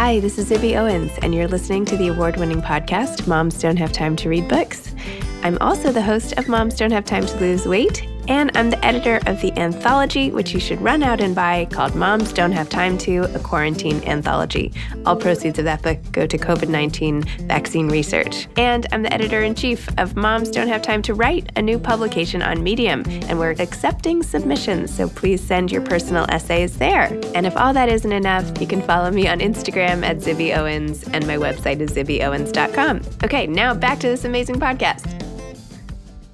Hi, this is Zibby Owens, and you're listening to the award-winning podcast, Moms Don't Have Time to Read Books. I'm also the host of Moms Don't Have Time to Lose Weight, and I'm the editor of the anthology, which you should run out and buy, called Moms Don't Have Time to, a Quarantine Anthology. All proceeds of that book go to COVID-19 vaccine research. And I'm the editor-in-chief of Moms Don't Have Time to Write, a new publication on Medium, and we're accepting submissions, so please send your personal essays there. And if all that isn't enough, you can follow me on Instagram at Zibby Owens, and my website is zibbyowens.com. Okay, now back to this amazing podcast.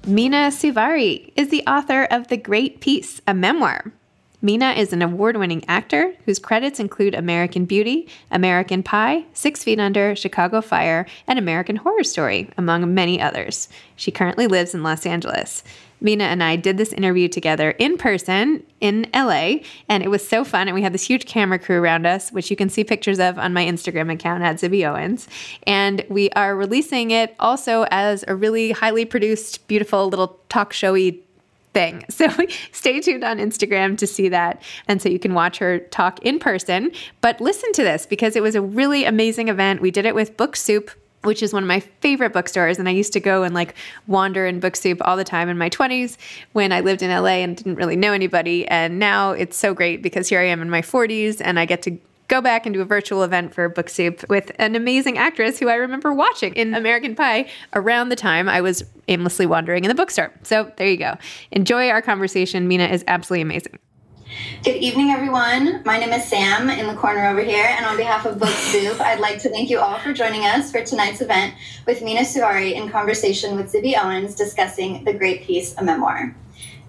Mena Suvari is the author of The Great Peace, a memoir. Mena is an award-winning actor whose credits include American Beauty, American Pie, 6 Feet Under, Chicago Fire, and American Horror Story, among many others. She currently lives in Los Angeles. Mena and I did this interview together in person in LA, and it was so fun. And we had this huge camera crew around us, which you can see pictures of on my Instagram account at Zibby Owens. And we are releasing it also as a really highly produced, beautiful little talk showy thing. So stay tuned on Instagram to see that. And so you can watch her talk in person. But listen to this because it was a really amazing event. We did it with Book Soup, which is one of my favorite bookstores. And I used to go and wander in Book Soup all the time in my 20s when I lived in LA and didn't really know anybody. And now it's so great because here I am in my 40s and I get to go back and do a virtual event for Book Soup with an amazing actress who I remember watching in American Pie around the time I was aimlessly wandering in the bookstore. So there you go. Enjoy our conversation. Mena is absolutely amazing. Good evening, everyone. My name is Sam in the corner over here, and on behalf of Book Soup, I'd like to thank you all for joining us for tonight's event with Mena Suvari in conversation with Zibby Owens discussing The Great Peace, a memoir.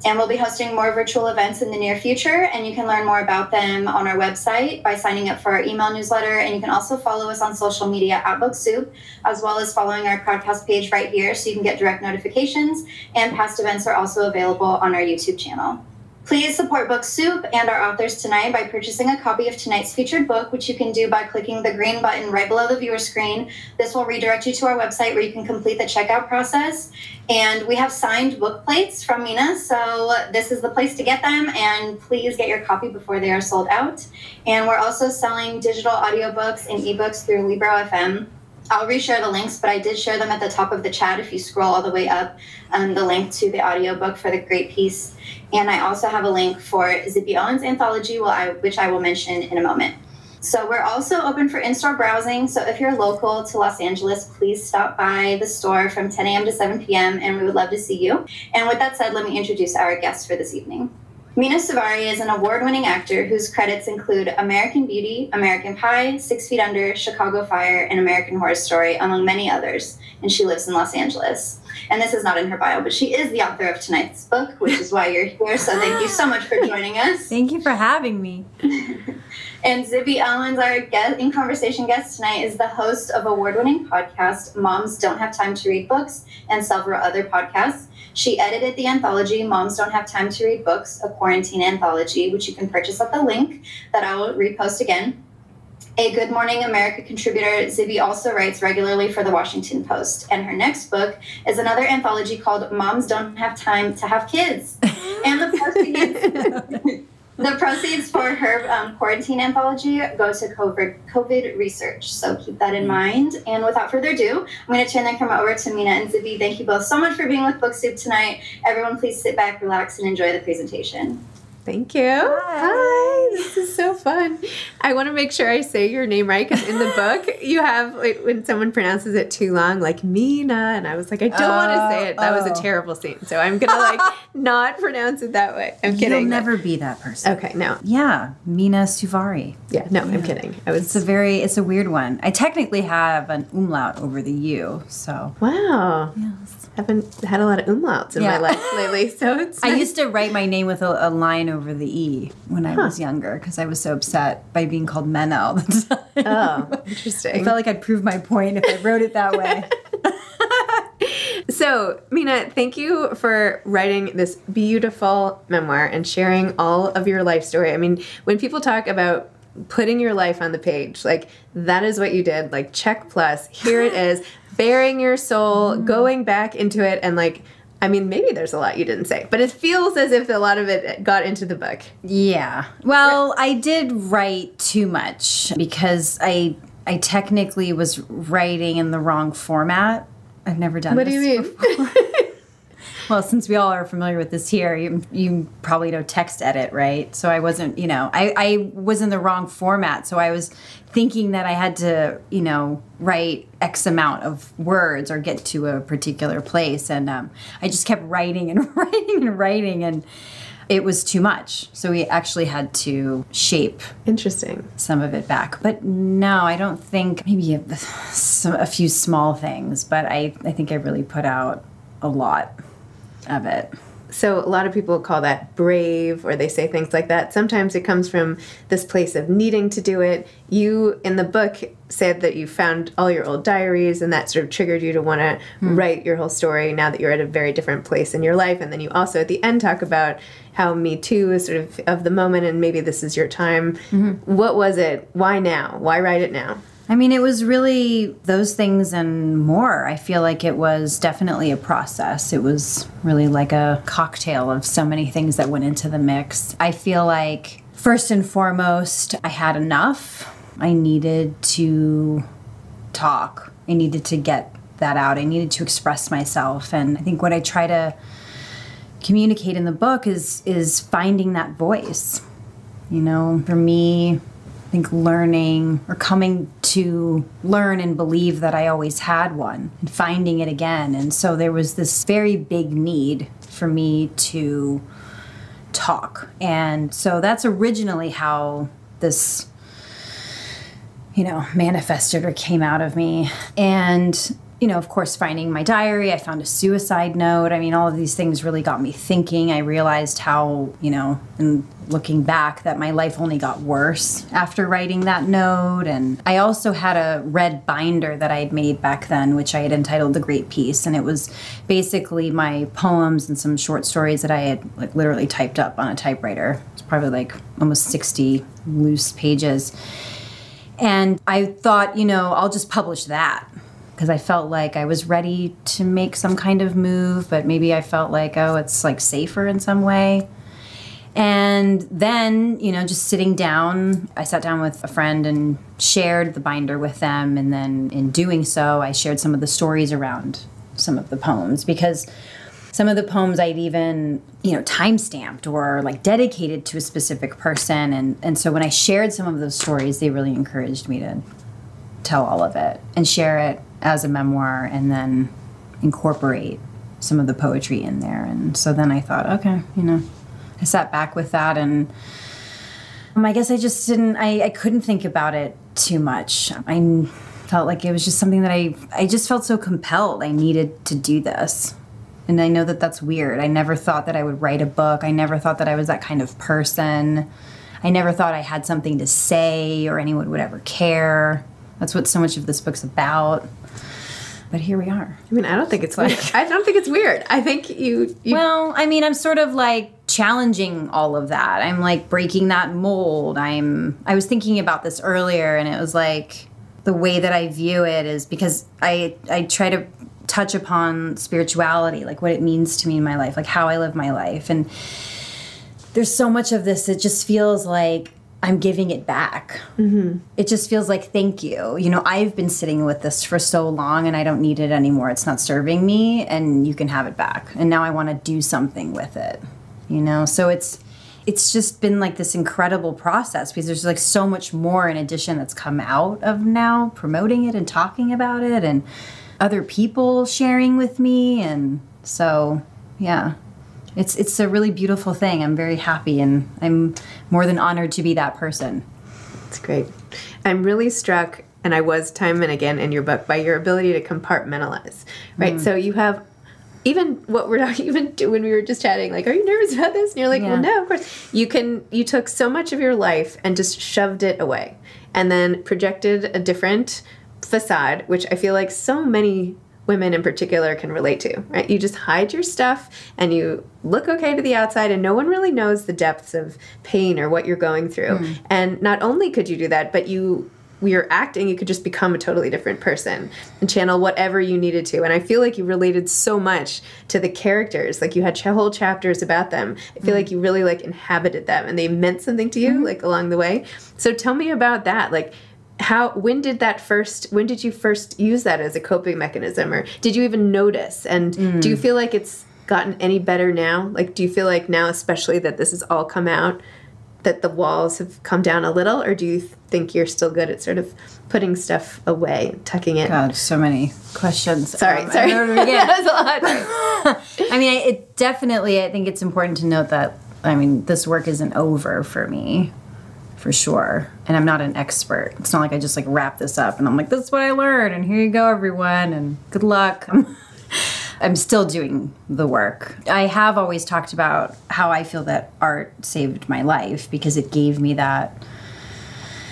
And we'll be hosting more virtual events in the near future, and you can learn more about them on our website by signing up for our email newsletter, and you can also follow us on social media at Book Soup, as well as following our podcast page right here so you can get direct notifications, and past events are also available on our YouTube channel. Please support Book Soup and our authors tonight by purchasing a copy of tonight's featured book, which you can do by clicking the green button right below the viewer screen. This will redirect you to our website where you can complete the checkout process. And we have signed book plates from Mena, so this is the place to get them, and please get your copy before they are sold out. And we're also selling digital audiobooks and ebooks through Libro.fm. I'll reshare the links, but I did share them at the top of the chat if you scroll all the way up, the link to the audiobook for The Great Peace. And I also have a link for Zibby Owens' anthology, which I will mention in a moment. So we're also open for in-store browsing. So if you're local to Los Angeles, please stop by the store from 10 a.m. to 7 p.m. and we would love to see you. And with that said, let me introduce our guest for this evening. Mena Suvari is an award-winning actor whose credits include American Beauty, American Pie, 6 Feet Under, Chicago Fire, and American Horror Story, among many others, and she lives in Los Angeles. And this is not in her bio, but she is the author of tonight's book, which is why you're here, so thank you so much for joining us. Thank you for having me. And Zibby Owens, our in conversation guest tonight, is the host of award-winning podcast, Moms Don't Have Time to Read Books, and several other podcasts. She edited the anthology, Moms Don't Have Time to Read Books, a Quarantine Anthology, which you can purchase at the link that I will repost again. A Good Morning America contributor, Zibby also writes regularly for the Washington Post. And her next book is another anthology called Moms Don't Have Time to Have Kids. And the proceeds for her quarantine anthology go to COVID research, so keep that in mind. And without further ado, I'm going to turn the camera over to Mena and Zibby. Thank you both so much for being with Book Soup tonight. Everyone, please sit back, relax, and enjoy the presentation. Thank you. Hi. This is so fun. I want to make sure I say your name right because in the book you have, when someone pronounces it too long, like Mena, and I was like, I don't want to say it. That was a terrible scene. So I'm going to not pronounce it that way. I'm kidding. You'll never be that person. Okay, no. Yeah, Mena Suvari. Yeah, no, I'm kidding. It's a weird one. I technically have an umlaut over the U, so. Wow. Yes. Haven't had a lot of umlauts in my life lately, so it's nice. I used to write my name with a line over the E when I was younger because I was so upset by being called Mena all the time. Oh, interesting. I felt like I'd prove my point if I wrote it that way. So, Mena, thank you for writing this beautiful memoir and sharing all of your life story. I mean, when people talk about putting your life on the page, that is what you did. Check plus, here it is, bearing your soul, going back into it, and I mean, maybe there's a lot you didn't say, but it feels as if a lot of it got into the book. Yeah. Well, I did write too much because I technically was writing in the wrong format. I've never done this. What do you mean? Before. Well, since we all are familiar with this here, you probably know text edit, right? So I wasn't, I was in the wrong format. So I was thinking that I had to, write X amount of words or get to a particular place. And I just kept writing and writing and writing, and it was too much. So we actually had to shape some of it back. But no, I don't think, maybe a few small things, but I think I really put out a lot of it. So a lot of people call that brave, or they say things like that. Sometimes it comes from this place of needing to do it. You, in the book, said that you found all your old diaries, and that sort of triggered you to want to write your whole story now that you're at a very different place in your life. And then you also, at the end, talk about how Me Too is sort of the moment, and maybe this is your time. What was it? Why now? Why write it now? I mean, it was really those things and more. I feel like it was definitely a process. It was really like a cocktail of so many things that went into the mix. I feel like, first and foremost, I had enough. I needed to talk. I needed to get that out. I needed to express myself. And I think what I try to communicate in the book is finding that voice. For me, I think learning or coming to learn and believe that I always had one and finding it again. And so there was this very big need for me to talk. And so that's originally how this, manifested or came out of me. And of course, finding my diary, I found a suicide note. I mean, all of these things really got me thinking. I realized how, and looking back, that my life only got worse after writing that note. And I also had a red binder that I had made back then, which I had entitled The Great Peace. And it was basically my poems and some short stories that I had literally typed up on a typewriter. It's probably almost 60 loose pages. And I thought, I'll just publish that, because I felt like I was ready to make some kind of move, but maybe I felt like, it's safer in some way. And then, just sitting down, I sat down with a friend and shared the binder with them. And then in doing so, I shared some of the stories around some of the poems, because some of the poems I'd even, time-stamped or dedicated to a specific person. And so when I shared some of those stories, they really encouraged me to tell all of it and share it as a memoir, and then incorporate some of the poetry in there. And so then I thought, okay, I sat back with that, and I guess I just I couldn't think about it too much. I felt like it was just something that I just felt so compelled. I needed to do this. And I know that that's weird. I never thought that I would write a book. I never thought that I was that kind of person. I never thought I had something to say or anyone would ever care. That's what so much of this book's about. But here we are. I mean, I don't think it's weird. I don't think it's weird. I think you... Well, I mean, I'm sort of challenging all of that. I'm breaking that mold. I was thinking about this earlier, and it was the way that I view it is because I try to touch upon spirituality, what it means to me in my life, how I live my life. And there's so much of this that just feels like I'm giving it back. Mm-hmm. It just feels like, thank you. I've been sitting with this for so long, and I don't need it anymore. It's not serving me, and you can have it back. And now I want to do something with it, So it's just been this incredible process, because there's so much more in addition that's come out of now promoting it and talking about it, and other people sharing with me. And so, yeah. It's a really beautiful thing. I'm very happy, and I'm more than honored to be that person. It's great. I'm really struck, and I was time and again in your book, by your ability to compartmentalize, right? So you have, even what we're not even doing, when we were just chatting, are you nervous about this? And you're like, well, no, of course. You took so much of your life and just shoved it away, and then projected a different facade, which I feel like so many women in particular can relate to, right? You just hide your stuff and you look okay to the outside, and no one really knows the depths of pain or what you're going through. And not only could you do that, but you you're acting, you could just become a totally different person and channel whatever you needed to. And I feel like you related so much to the characters. Like you had whole chapters about them. I feel like you really like inhabited them and they meant something to you like along the way. So tell me about that. Like when did you first use that as a coping mechanism, or did you even notice? And do you feel like it's gotten any better now? Like, do you feel like now, especially that this has all come out, that the walls have come down a little, or do you think you're still good at sort of putting stuff away, tucking it? God, so many questions. Sorry. I don't know, That was a lot. I mean, I think it's important to note that, this work isn't over for me, for sure. And I'm not an expert. It's not like I just like wrap this up and I'm like, this is what I learned, and here you go, everyone, and good luck. I'm still doing the work. I have always talked about how I feel that art saved my life because it gave me that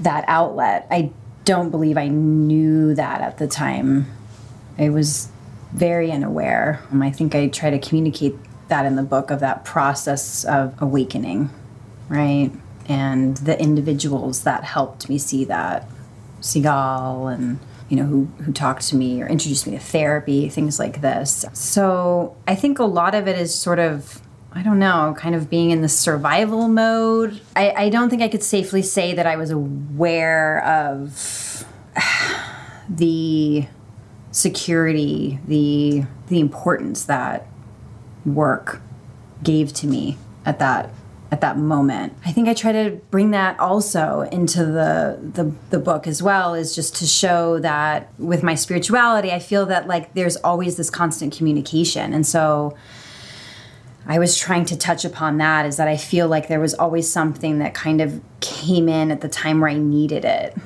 outlet. I don't believe I knew that at the time. I was very unaware. I think I try to communicate that in the book, of that process of awakening, right? And the individuals that helped me see that. Seagal and who talked to me or introduced me to therapy, things like this. So I think a lot of it is sort of, I don't know, kind of being in the survival mode. I don't think I could safely say that I was aware of the security, the importance that work gave to me at that moment. I think I try to bring that also into the book as well, is just to show that with my spirituality, I feel that like there's always this constant communication. And so I was trying to touch upon that, is that I feel like there was always something that kind of came in at the time where I needed it.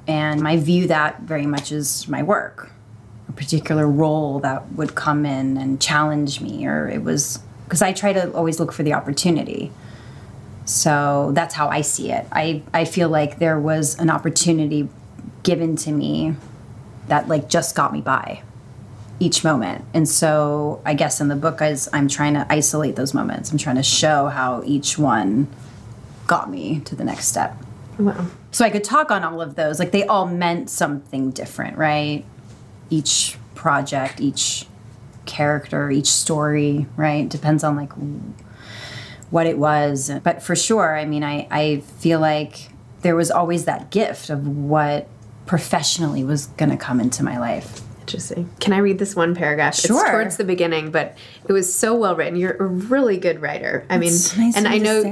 And I view that very much as my work, a particular role that would come in and challenge me, or it was, because I try to always look for the opportunity. So that's how I see it. I feel like there was an opportunity given to me that like just got me by each moment. And so I guess in the book, as I'm trying to isolate those moments, I'm trying to show how each one got me to the next step. Wow. So I could talk on all of those. Like they all meant something different, right? Each project, each character, each story, right? Depends on like what it was. But for sure, I feel like there was always that gift of what professionally was going to come into my life. Interesting. Can I read this one paragraph? Sure. It's towards the beginning, but it was so well written. You're a really good writer. It's nice and of I you know, to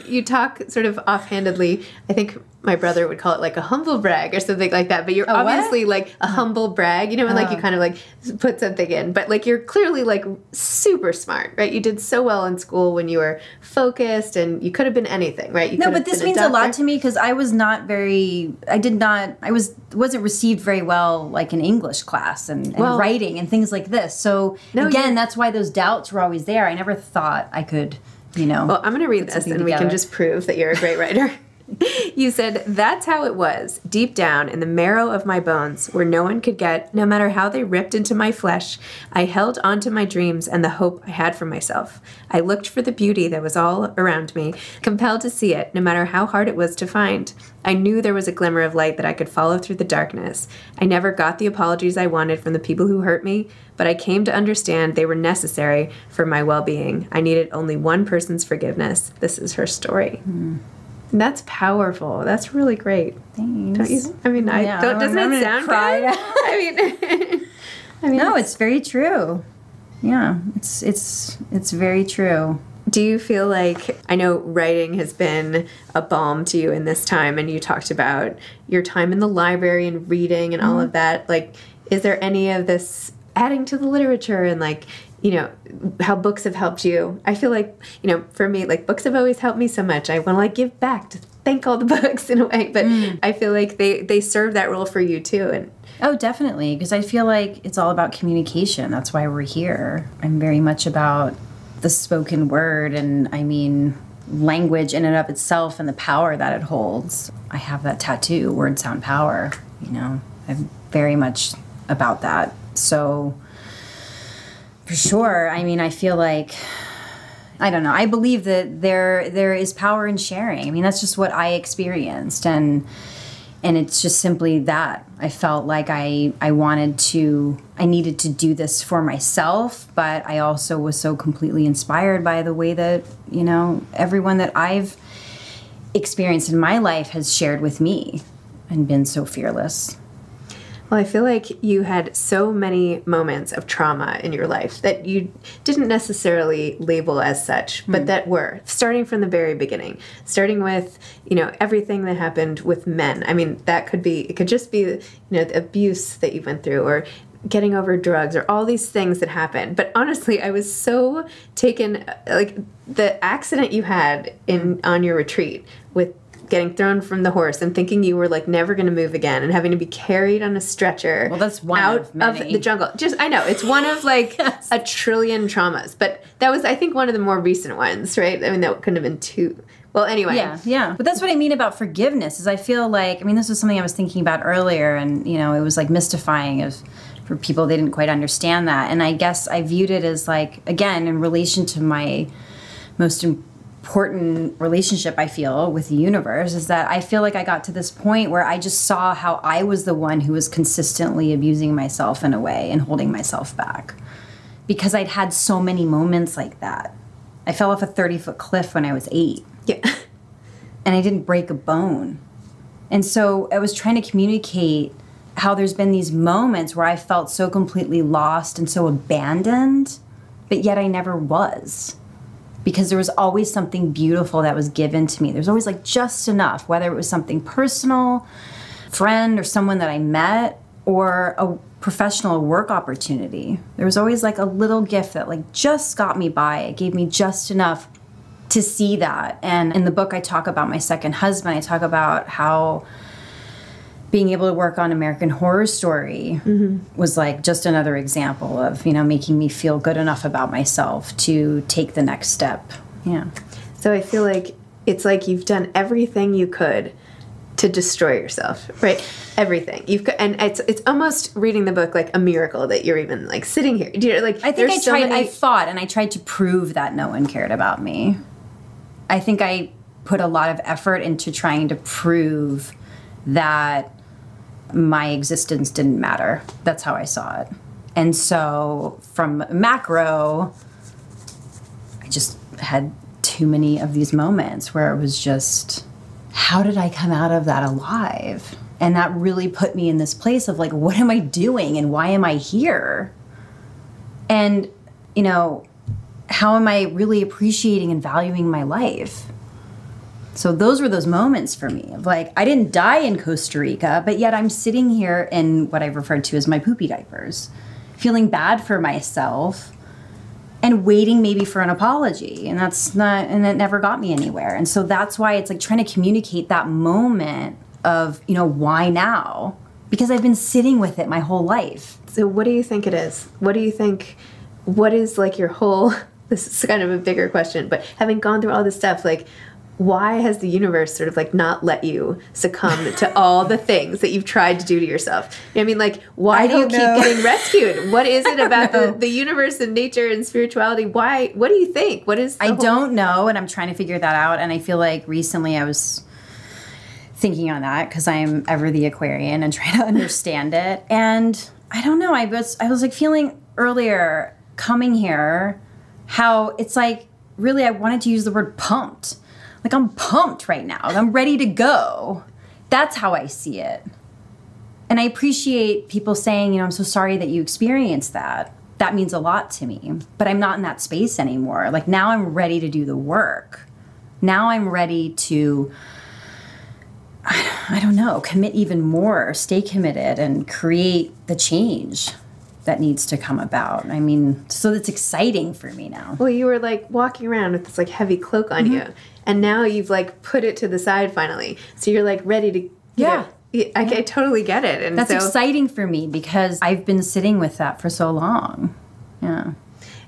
say. you talk sort of offhandedly. I think my brother would call it like a humble brag or something like that. But you're obviously like a humble brag, when like you kind of like put something in. But like you're clearly like super smart, right? You did so well in school when you were focused, and you could have been anything, right? You no, but this means a lot to me because I was not wasn't received very well like in English class and writing and things like this. So again, that's why those doubts were always there. I never thought I could, Well, I'm going to read this and we can just prove that you're a great writer. You said, "That's how it was, deep down in the marrow of my bones, where no one could get, no matter how they ripped into my flesh. I held on to my dreams and the hope I had for myself. I looked for the beauty that was all around me, compelled to see it, no matter how hard it was to find. I knew there was a glimmer of light that I could follow through the darkness. I never got the apologies I wanted from the people who hurt me, but I came to understand they were necessary for my well-being. I needed only one person's forgiveness. This is her story." That's powerful. That's really great. Thanks. Don't you? Doesn't it sound cry. good? No, it's very true. Yeah, it's very true. Do you feel like, I know writing has been a balm to you in this time, and you talked about your time in the library and reading and all of that. Like, is there any of this adding to the literature and like, how books have helped you? I feel like, for me, like books have always helped me so much. I want to like give back to thank all the books in a way, but I feel like they serve that role for you too. And oh, definitely, because I feel like it's all about communication. That's why we're here. I'm very much about the spoken word, and language in and of itself and the power that it holds. I have that tattoo, word, sound, power. I'm very much about that. So for sure, I feel like, I don't know, I believe that there is power in sharing. That's just what I experienced. And, And it's just simply that. I felt like I needed to do this for myself, but I also was so completely inspired by the way that, you know, everyone that I've experienced in my life has shared with me and been so fearless. Well, I feel like you had so many moments of trauma in your life that you didn't necessarily label as such, but that were, starting from the very beginning, starting with, you know, everything that happened with men. I mean, it could just be, you know, the abuse that you went through, or getting over drugs, or all these things that happened. But honestly, I was so taken, like the accident you had on your retreat with getting thrown from the horse and thinking you were like never going to move again and having to be carried on a stretcher that's one out of many. the jungle. I know it's one of like Yes. a trillion traumas, but that was, I think, one of the more recent ones, right? I mean, that couldn't have been two. Well, anyway. Yeah. But that's what I mean about forgiveness is I feel like, I mean, this was something I was thinking about earlier, and, you know, it was like mystifying for people, they didn't quite understand that. And I guess I viewed it as like, again, in relation to my most important relationship, I feel, with the universe, is that I feel like I got to this point where I just saw how I was the one who was consistently abusing myself in a way and holding myself back. Because I'd had so many moments like that. I fell off a 30-foot cliff when I was 8. Yeah. And I didn't break a bone. And so I was trying to communicate how there's been these moments where I felt so completely lost and so abandoned, but yet I never was. Because there was always something beautiful that was given to me. There's always like just enough, whether it was something personal, friend, or someone that I met, or a professional work opportunity. There was always like a little gift that like just got me by. It gave me just enough to see that. And in the book, I talk about my second husband. I talk about how being able to work on American Horror Story was like just another example of, you know, making me feel good enough about myself to take the next step. Yeah. So I feel like it's like you've done everything you could to destroy yourself, right? Everything. And it's almost reading the book like a miracle that you're even like sitting here. Like, I think I fought and I tried to prove that no one cared about me. I think I put a lot of effort into trying to prove that my existence didn't matter. That's how I saw it. And so from macro, I just had too many of these moments where it was just, how did I come out of that alive? And that really put me in this place of like, what am I doing and why am I here? And, you know, how am I really appreciating and valuing my life? So those were those moments for me of like, I didn't die in Costa Rica, but yet I'm sitting here in what I've referred to as my poopy diapers, feeling bad for myself and waiting maybe for an apology. And it never got me anywhere. And so that's why it's like trying to communicate that moment of, you know, why now? Because I've been sitting with it my whole life. So what do you think it is? What is like your whole, this is kind of a bigger question, but having gone through all this stuff, like, why has the universe sort of like not let you succumb to all the things that you've tried to do to yourself? You know what I mean, like, why do you keep getting rescued? What is it about the universe and nature and spirituality? Why? What do you think? What is? I don't know, and I'm trying to figure that out. And I feel like recently I was thinking on that because I'm ever the Aquarian and trying to understand it. And I don't know. I was like feeling earlier coming here how it's like really I wanted to use the word pumped. Like, I'm pumped right now. I'm ready to go. That's how I see it. And I appreciate people saying, you know, I'm so sorry that you experienced that. That means a lot to me. But I'm not in that space anymore. Like, now I'm ready to do the work. Now I'm ready to, I don't know, commit even more, stay committed, and create the change that needs to come about. I mean, so it's exciting for me now. Well, you were like walking around with this like heavy cloak on you, and now you've like put it to the side finally. So you're like ready to, I totally get it. And that's exciting for me because I've been sitting with that for so long. Yeah.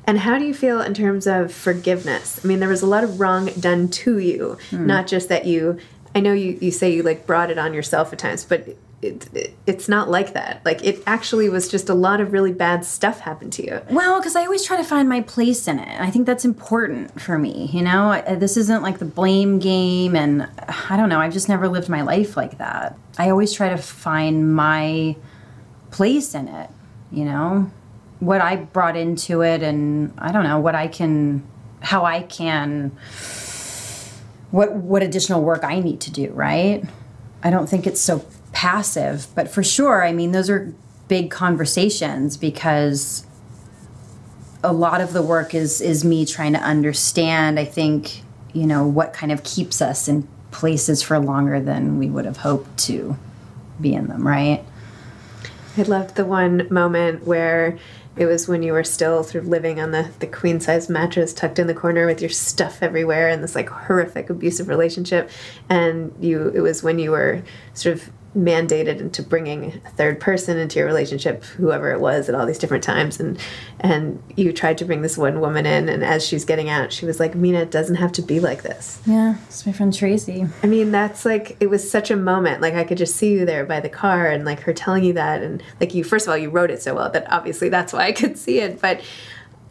And how do you feel in terms of forgiveness? I mean, there was a lot of wrong done to you, not just that I know you say you like brought it on yourself at times, but it's not like that. Like, it actually was just a lot of really bad stuff happened to you. Well, because I always try to find my place in it. And I think that's important for me, you know? This isn't like the blame game, and I don't know, I've just never lived my life like that. I always try to find my place in it, you know? What I brought into it, and I don't know, what additional work I need to do, right? I don't think it's so passive, but for sure, I mean, those are big conversations, because a lot of the work is me trying to understand, I think, you know, what kind of keeps us in places for longer than we would have hoped to be in them, right? I loved the one moment where it was when you were still sort of living on the queen-size mattress tucked in the corner with your stuff everywhere in this like horrific abusive relationship, and it was when you were sort of mandated into bringing a third person into your relationship, whoever it was, at all these different times, and you tried to bring this one woman in, and as she's getting out, she was like, Mena, it doesn't have to be like this. Yeah, it's my friend Tracy. I mean, that's like, it was such a moment. Like, I could just see you there by the car, and like her telling you that, and like, you, first of all, you wrote it so well that obviously that's why I could see it, but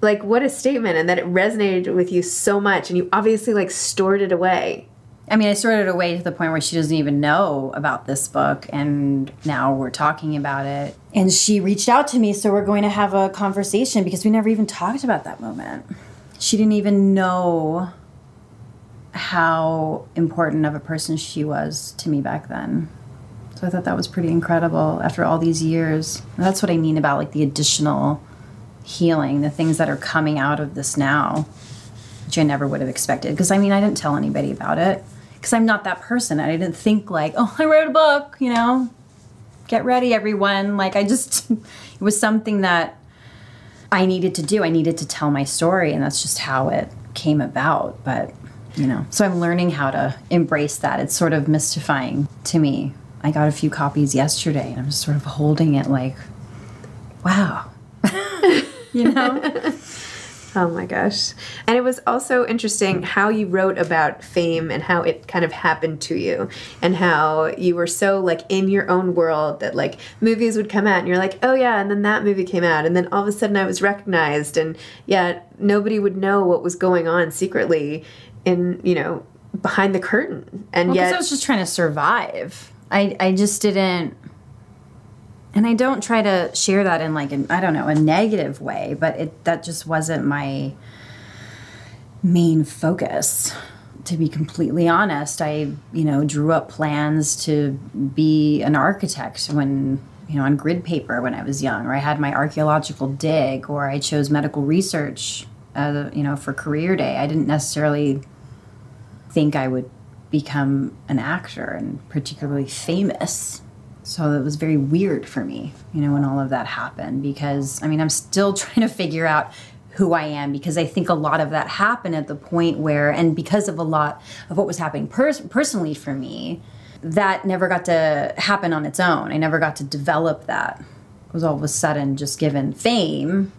like, what a statement, and that it resonated with you so much, and you obviously like stored it away. I mean, I stored it away to the point where she doesn't even know about this book, and now we're talking about it. And she reached out to me, so we're going to have a conversation, because we never even talked about that moment. She didn't even know how important of a person she was to me back then. So I thought that was pretty incredible after all these years. And that's what I mean about like the additional healing, the things that are coming out of this now, which I never would have expected. Because I mean, I didn't tell anybody about it. Because I'm not that person. I didn't think like, oh, I wrote a book, you know, get ready, everyone. Like, it was something that I needed to do. I needed to tell my story, and that's just how it came about. But, you know, so I'm learning how to embrace that. It's sort of mystifying to me. I got a few copies yesterday, and I'm just sort of holding it like, wow, you know? Oh my gosh. And it was also interesting how you wrote about fame and how it kind of happened to you, and how you were so like in your own world that like movies would come out and you're like, oh yeah, and then that movie came out, and then all of a sudden I was recognized, and yet nobody would know what was going on secretly in, you know, behind the curtain. And yet I was just trying to survive. I just didn't. And I don't try to share that in like, a negative way, but that just wasn't my main focus, to be completely honest. I, drew up plans to be an architect when, on grid paper when I was young, or I had my archaeological dig, or I chose medical research, for career day. I didn't necessarily think I would become an actor and particularly famous. So it was very weird for me, when all of that happened, because, I'm still trying to figure out who I am, because I think a lot of that happened at the point where, and because of a lot of what was happening personally for me, that never got to happen on its own. I never got to develop that. I was all of a sudden just given fame.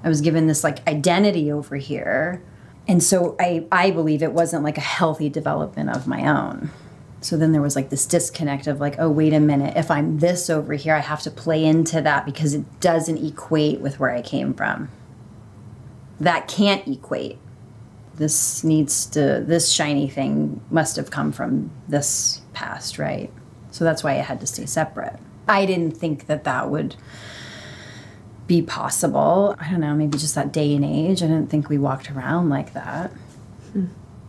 I was given this like identity over here. And so I believe it wasn't like a healthy development of my own. So then there was like this disconnect of like, oh, wait a minute, if I'm this over here, I have to play into that because it doesn't equate with where I came from. That can't equate. This shiny thing must have come from this past, right? So that's why it had to stay separate. I didn't think that would be possible. I don't know, maybe just that day and age. I didn't think we walked around like that,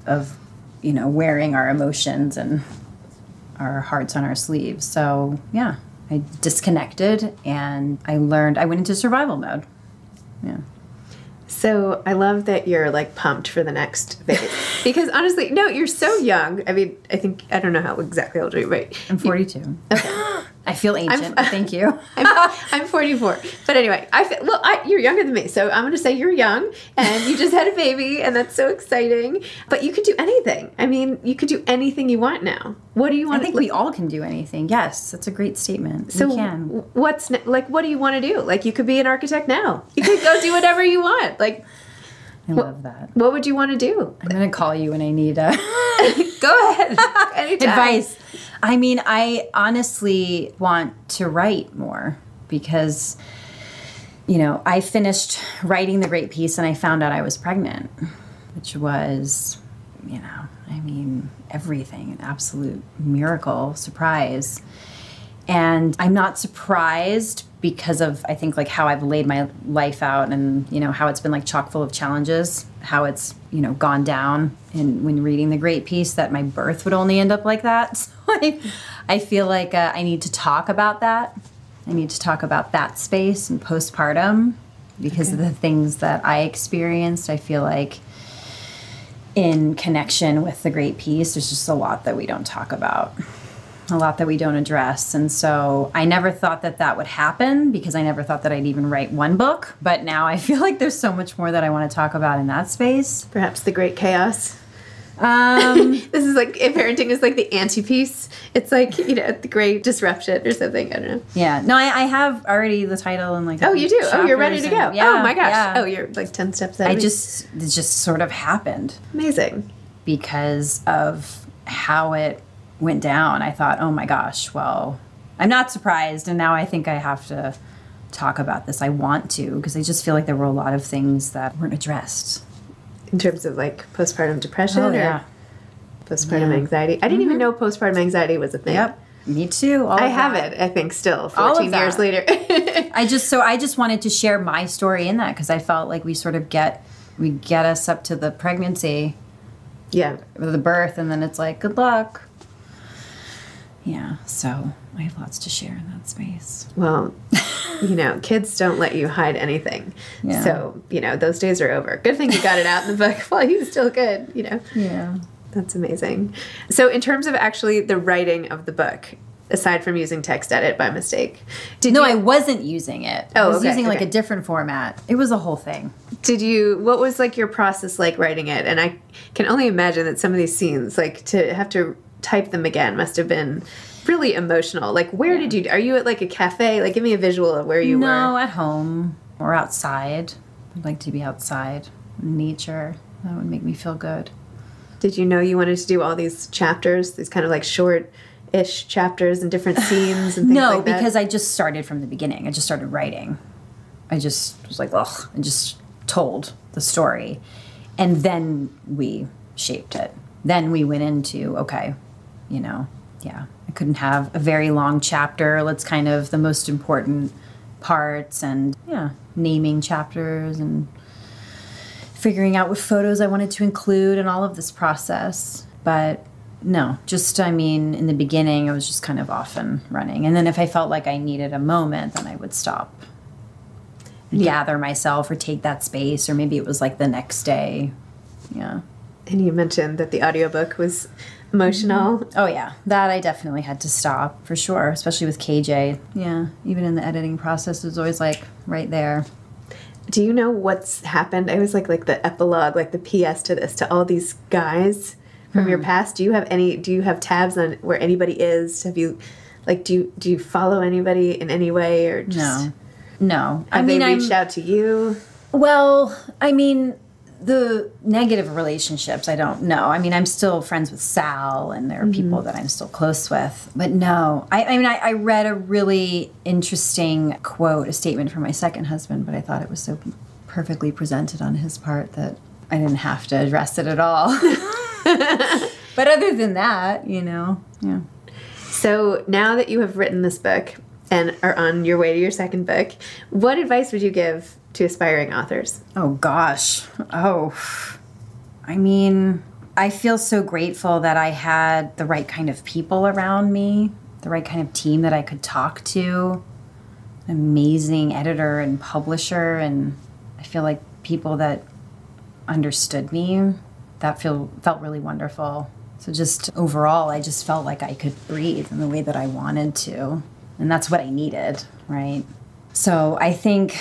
of, wearing our emotions and our hearts on our sleeves. So, yeah, I disconnected and I went into survival mode. Yeah. So I love that you're like pumped for the next phase. Because honestly, no, you're so young. I don't know how exactly old are you, but I'm 42. Okay. I feel ancient. Thank you. I'm 44. But anyway, you're younger than me, so I'm going to say you're young, and you just had a baby, and that's so exciting. But you could do anything. You could do anything you want now. What do you want? I think we all can do anything. Yes, that's a great statement. So we can. What do you want to do? Like, you could be an architect now. You could go do whatever you want. Like, I love that. What would you want to do? I'm going to call you when I need Go ahead. Anytime. Advice. I mean, I honestly want to write more because, you know, I finished writing the great piece and I found out I was pregnant, which was, you know, I mean, everything, an absolute miracle, surprise. And I'm not surprised because of, I think, like how I've laid my life out and, you know, how it's been like chock full of challenges, how it's, you know, gone down in when reading the great piece that my birth would only end up like that. So I feel like I need to talk about that. I need to talk about that space and postpartum because of the things that I experienced. I feel like in connection with the great piece, there's just a lot that we don't talk about, a lot that we don't address. And so I never thought that that would happen because I never thought that I'd even write one book. But now I feel like there's so much more that I want to talk about in that space. Perhaps the great chaos. This is like, if parenting is like the anti-piece, it's like, you know, the great disruption or something. I don't know. Yeah. No, I have already the title and like. Oh, you do? Oh, you're ready to go. Yeah, oh my gosh. Yeah. Oh, you're like 10 steps ahead. It just sort of happened. Amazing. Because of how it went down. I thought, oh my gosh, well, I'm not surprised. And now I think I have to talk about this. I want to, because I just feel like there were a lot of things that weren't addressed. In terms of like postpartum depression or postpartum anxiety. I didn't even know postpartum anxiety was a thing. Yep. Me too. I have it, I think, still 14 years later. I just wanted to share my story in that because I felt like we sort of get us up to the pregnancy. Yeah. Or the birth, and then it's like, good luck. Yeah, so I have lots to share in that space. Well, you know, kids don't let you hide anything. Yeah. So, you know, those days are over. Good thing you got it out in the book while he was still good, you know. Yeah. That's amazing. So in terms of actually the writing of the book, aside from using text edit by mistake, I wasn't using it. I was using like okay. a different format. It was a whole thing. What was like your process like writing it? And I can only imagine that some of these scenes, like to have to type them again must have been really emotional. Like are you at like a cafe? Like give me a visual of where you were. No, at home or outside. I'd like to be outside in nature. That would make me feel good. Did you know you wanted to do all these chapters, these kind of like short-ish chapters and different scenes and things like that? No, because I just started from the beginning. I just started writing. I just was like, ugh, and just told the story. And then we shaped it. Then we went into, okay, you know, yeah, I couldn't have a very long chapter. Let's kind of the most important parts and, yeah, naming chapters and figuring out what photos I wanted to include in all of this process. But no, just, I mean, in the beginning, I was just kind of off and running. And then if I felt like I needed a moment, then I would stop and gather myself or take that space. Or maybe it was like the next day. Yeah. And you mentioned that the audiobook was emotional. Mm-hmm. Oh, yeah. That I definitely had to stop, for sure, especially with KJ. Yeah. Even in the editing process, it was always like right there. Do you know what's happened? I was like the epilogue, like the PS to this, to all these guys from your past. Do you have tabs on where anybody is? Have you, like, do you follow anybody in any way or just? No. Have they reached out to you? Well, I mean, the negative relationships, I don't know. I mean, I'm still friends with Sal, and there are people that I'm still close with. But no, I read a really interesting quote, a statement from my second husband, but I thought it was so perfectly presented on his part that I didn't have to address it at all. But other than that, you know, yeah. So now that you have written this book and are on your way to your second book, what advice would you give to aspiring authors? Oh, gosh. I mean, I feel so grateful that I had the right kind of people around me, the right kind of team that I could talk to, an amazing editor and publisher, and I feel like people that understood me. That felt really wonderful. So just overall, I just felt like I could breathe in the way that I wanted to. And that's what I needed, right? So I think,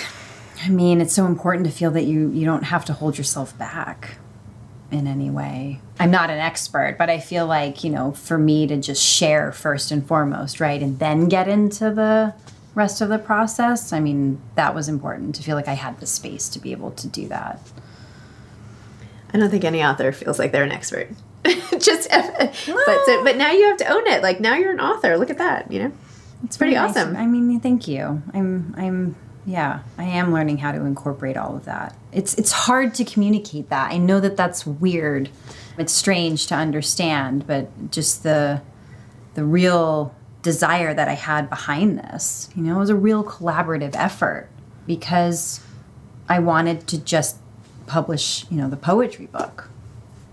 I mean, it's so important to feel that you don't have to hold yourself back in any way. I'm not an expert, but I feel like, you know, for me to just share first and foremost, right? And then get into the rest of the process. I mean, that was important to feel like I had the space to be able to do that. I don't think any author feels like they're an expert. But now you have to own it. Like, now you're an author. Look at that, you know? It's pretty awesome. I mean, thank you. I am learning how to incorporate all of that. It's hard to communicate that. I know that that's weird. It's strange to understand, but just the real desire that I had behind this, you know, it was a real collaborative effort because I wanted to just publish, you know, the poetry book.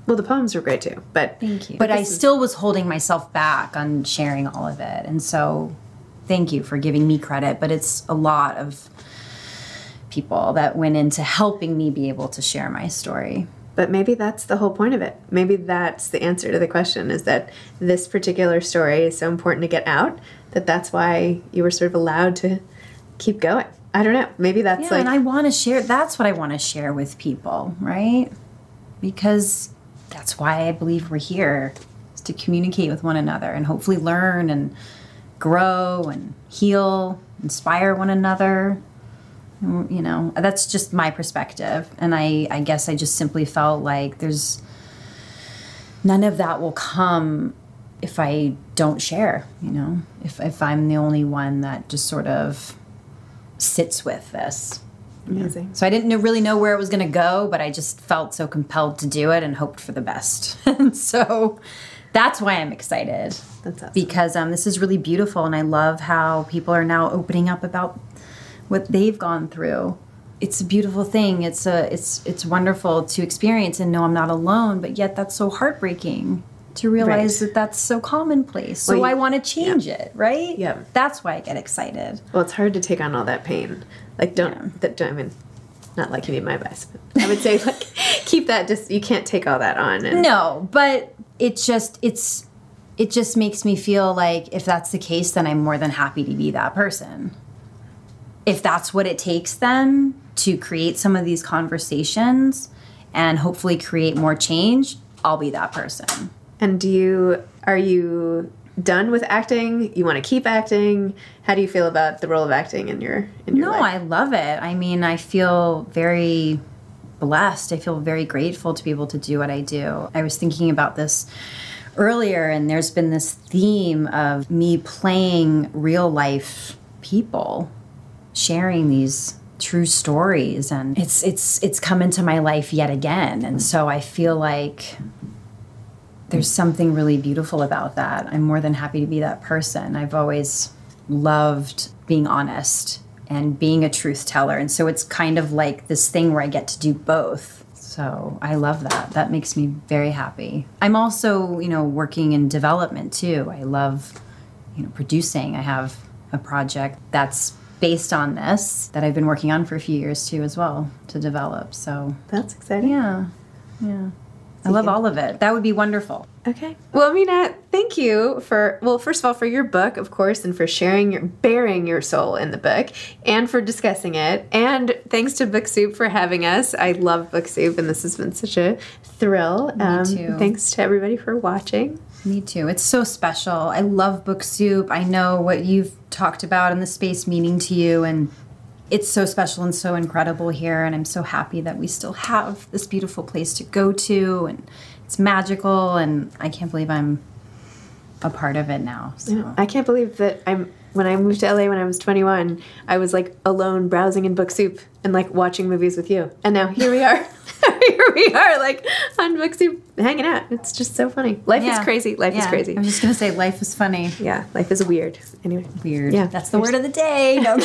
Well, the poems were great too, but thank you. But I still was holding myself back on sharing all of it. And so thank you for giving me credit, but it's a lot of people that went into helping me be able to share my story. But maybe that's the whole point of it. Maybe that's the answer to the question, is that this particular story is so important to get out that's why you were sort of allowed to keep going. I don't know. Maybe that's and I want to share. That's what I want to share with people, right? Because that's why I believe we're here, is to communicate with one another and hopefully learn and grow and heal, inspire one another. You know, that's just my perspective. And I guess I just simply felt like there's none of that will come if I don't share, you know, if I'm the only one that just sort of sits with this. Amazing. Yeah. So I didn't really know where it was going to go, but I just felt so compelled to do it and hoped for the best. And so that's why I'm excited. That's awesome. Because this is really beautiful, and I love how people are now opening up about what they've gone through. It's a beautiful thing. It's wonderful to experience and know I'm not alone, but yet that's so heartbreaking to realize that that's so commonplace. So I want to change it, right? Yeah. That's why I get excited. Well, it's hard to take on all that pain. Like, I mean, not like you need my advice, but I would say, like, keep that, just, you can't take all that on. And no, but it just makes me feel like if that's the case, then I'm more than happy to be that person. If that's what it takes then to create some of these conversations and hopefully create more change, I'll be that person. And are you done with acting? You want to keep acting? How do you feel about the role of acting in your life? No, I love it. I mean, I feel very blessed. I feel very grateful to be able to do what I do. I was thinking about this earlier, and there's been this theme of me playing real life people, sharing these true stories, and it's come into my life yet again. And so I feel like there's something really beautiful about that. I'm more than happy to be that person. I've always loved being honest and being a truth teller. And so it's kind of like this thing where I get to do both. So I love that. That makes me very happy. I'm also, you know, working in development too. I love, you know, producing. I have a project that's based on this that I've been working on for a few years too as well to develop. So that's exciting. Yeah. I love all of it. That would be wonderful. Okay. Well, Mena, thank you first of all, for your book, of course, and for bearing your soul in the book, and for discussing it. And thanks to Book Soup for having us. I love Book Soup, and this has been such a thrill. Me too. Thanks to everybody for watching. Me too. It's so special. I love Book Soup. I know what you've talked about in the space meaning to you, and it's so special and so incredible here, and I'm so happy that we still have this beautiful place to go to, and it's magical, and I can't believe I'm a part of it now. So. Yeah, I can't believe that when I moved to LA when I was 21, I was like alone browsing in Book Soup and like watching movies with you. And now here we are. Here we are, like on Book Soup, hanging out. It's just so funny. Life is crazy. Life is crazy. I was just going to say life is funny. Yeah, life is weird. Anyway. Weird. Yeah. That's the word of the day. No.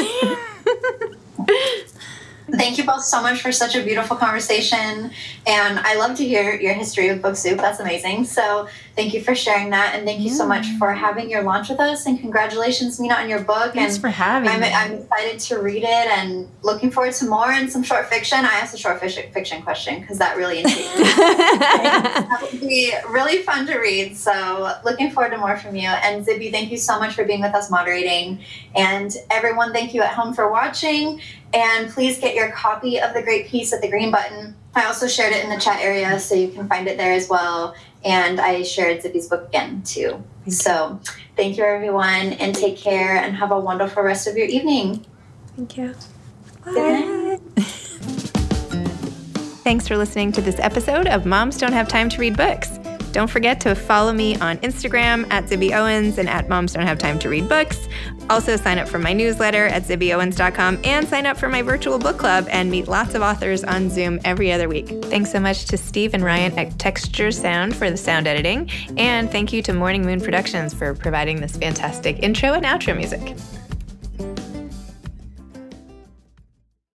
Thank you both so much for such a beautiful conversation. And I love to hear your history of Book Soup. That's amazing. So thank you for sharing that. And thank you so much for having your launch with us. And congratulations, Mena, on your book. Thanks for having me. I'm excited to read it and looking forward to more and some short fiction. I asked a short fiction question because that really intrigued me. That would be really fun to read. So looking forward to more from you. And Zibby, thank you so much for being with us moderating. And everyone, thank you at home for watching. And please get your copy of The Great Peace at the green button. I also shared it in the chat area, so you can find it there as well. And I shared Zibby's book again, too. So thank you, everyone, and take care, and have a wonderful rest of your evening. Thank you. Bye. Thanks for listening to this episode of Moms Don't Have Time to Read Books. Don't forget to follow me on Instagram at Zibby Owens and at Moms Don't Have Time to Read Books. Also sign up for my newsletter at zibbyowens.com and sign up for my virtual book club and meet lots of authors on Zoom every other week. Thanks so much to Steve and Ryan at Texture Sound for the sound editing. And thank you to Morning Moon Productions for providing this fantastic intro and outro music.